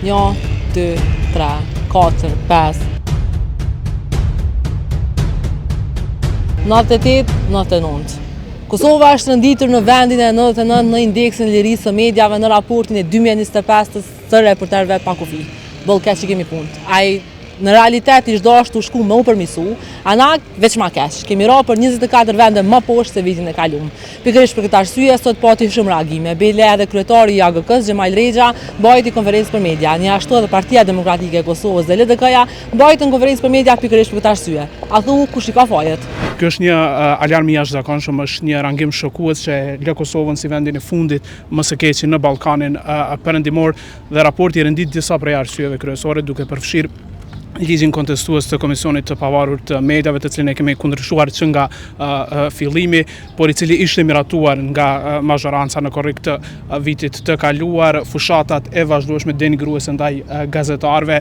1, 2, 3, 4, 5. 98, 99. Kosova është rënditur në vendin e 99 në indeksin e lirisë së mediave në raportin e 2025 të reporterëve pa kufi. Bëllë keq që kemi punë. Ai në realitet ishtë do është të shku më u përmisu, ana veç ma keq. Kemi ra për 24 vende më poshtë se vitin e kaluar. Pikërisht për këtë arsye sot pati shumë reagime. Bile edhe kryetari i AGK-s Xhemal Rexha mbajti konferencë për media. Një ashtu edhe Partia Demokratike e Kosovës dhe LDK-ja mbajtën konferencë për media pikërisht për këtë arsye. A thu kush i ka fajet? Kjo është një alarm i jashtëzakonshëm, është një rangim shokues që lë Kosovën si vendin e fundit më së keqi në Ballkanin perëndimor dhe raporti i rendit disa prej arsyeve kryesore duke përfshirë ligjin kontestues të Komisionit të Pavarur të Mediave, të cilin e kemi kundërshtuar që nga fillimi, por i cili ishte miratuar nga mazhoranca në korrik të vitit të kaluar, fushatat e vazhdueshme denigruese ndaj gazetarëve,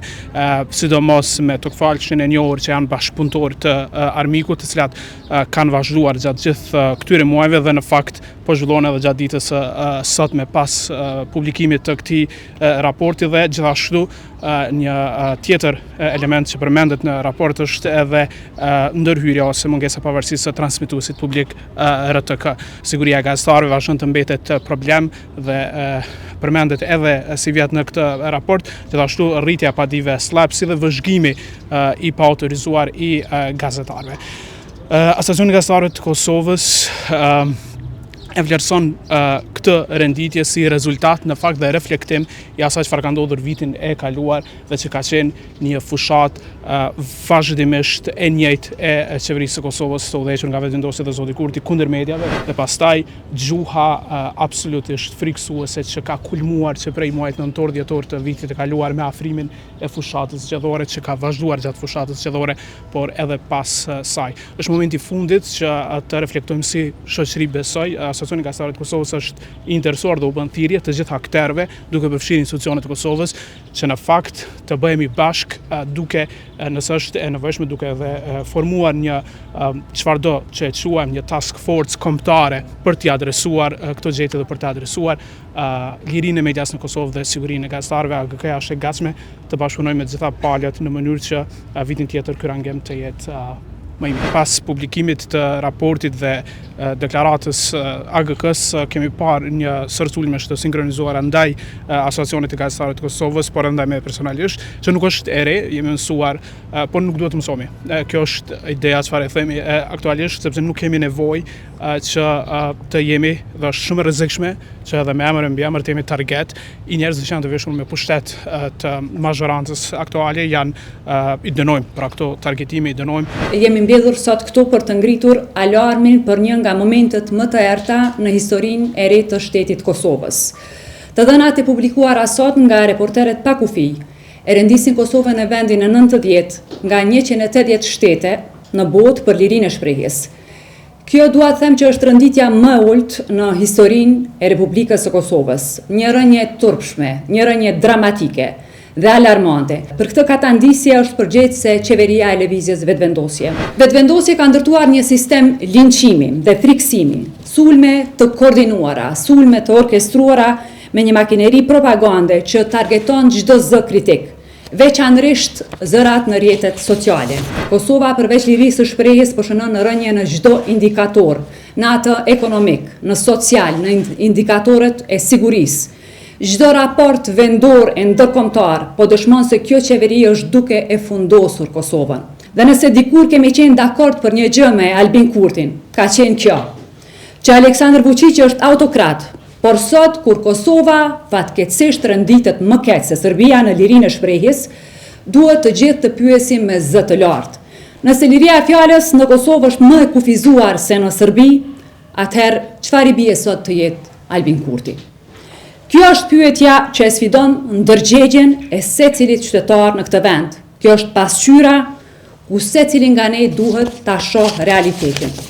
sidomos me tokfalshin e njohur që janë bashkëpunëtor të armikut, të cilat kanë vazhduar gjatë gjithë këtyre muajve dhe në fakt po zhvillohen edhe gjatë ditës sot me pas publikimit të këtij raporti dhe gjithashtu një tjetër element që përmendet në raport është edhe ndërhyrja ose mungesa pavarësisë së transmituesit publik RTK. Siguria e gazetarëve vazhdon të mbetet problem dhe përmendet edhe si vjet në këtë raport, gjithashtu rritja e padive slap si dhe vëzhgimi i paautorizuar i gazetarëve. Asociacioni i Gazetarëve të Kosovës e vlerëson këtë renditje si rezultat në fakt dhe reflektim i asaj çfarë ka ndodhur vitin e kaluar dhe që ka qenë një fushat vazhdimisht e njëjtë e qeverisë së Kosovës të udhëhequr nga vetëvendosja e Zoti Kurti kundër mediave dhe pastaj gjuha absolutisht frikësuese që ka kulmuar që prej muajit nëntor dhjetor të vitit të kaluar me afrimin e fushatës zgjedhore që ka vazhduar gjatë fushatës zgjedhore, por edhe pas saj. Është momenti i fundit që të reflektojmë si shoqëri besoj. Asociacioni i Gazetarëve të Kosovës është i interesuar dhe u bën thirrje të gjithë aktorëve, duke përfshirë institucionet e Kosovës, që në fakt të bëhemi bashkë duke, nëse është e nevojshme, duke edhe formuar një çfarëdo që e quajmë një task force kombëtare për t'i adresuar këto gjëje dhe për t'i adresuar lirinë e medias në Kosovë dhe sigurinë e gazetarëve. AGK-ja është e gatshme të bashkëpunojë me të gjitha palët në mënyrë që vitin tjetër ky rangim të jetë më i mirë. Pas publikimit të raportit dhe deklaratës AGK-s kemi parë një sërculme të sinkronizuar ndaj Asociacionit të Gazetarëve të Kosovës, por ndaj me personalisht, që nuk është e re, jemi mësuar, por nuk duhet të mësohemi. Kjo është ideja çfarë e themi aktualisht, sepse nuk kemi nevojë që të jemi dhe është shumë e rrezikshme që edhe me emër e mbiemër të jemi target i njerëzve që janë të veshur me pushtet të mazhorancës aktuale, i dënojmë për këto targetime, i dënojmë. Jemi mbledhur sot këtu për të ngritur alarmin për një nga momentet më të errta në historinë e re të shtetit Kosovës. Të dhënat e publikuara sot nga reporterët pa kufi e rendisin Kosovën në vendin e 90 nga 180 shtete në botë për lirinë e shprehjes. Kjo dua të them që është rënditja më e ulët në historinë e Republikës së Kosovës. Një rënje turpshme, një rënje dramatike dhe alarmante. Për këtë katandisje është përgjegjëse qeveria e lëvizjes vetëvendosje. Vetëvendosje ka ndërtuar një sistem linçimi dhe friksimi, sulme të koordinuara, sulme të orkestruara me një makineri propagande që targeton çdo zë kritik, veçanërisht zërat në rrjetet sociale. Kosova përveç lirisë së shprehjes po shënon rënje në çdo indikator, në atë ekonomik, në social, në indikatorët e sigurisë. Çdo raport vendor e ndërkombëtar po dëshmon se kjo qeveri është duke e fundosur Kosovën. Dhe nëse dikur kemi qenë dakord për një gjë me Albin Kurtin, ka qenë kjo, që Aleksandar Vučić është autokrat, por sot kur Kosova fatkeqësisht rënditet më keq se Serbia në lirinë e shprehjes, duhet të gjithë të pyesim me zë të lartë. Nëse liria e fjalës në Kosovë është më e kufizuar se në Serbi, atëherë çfarë i bie sot të jetë Albin Kurti? Kjo është pyetja që e sfidon ndërgjegjen e secilit qytetar në këtë vend. Kjo është pasqyra ku secili nga ne duhet ta shohë realitetin.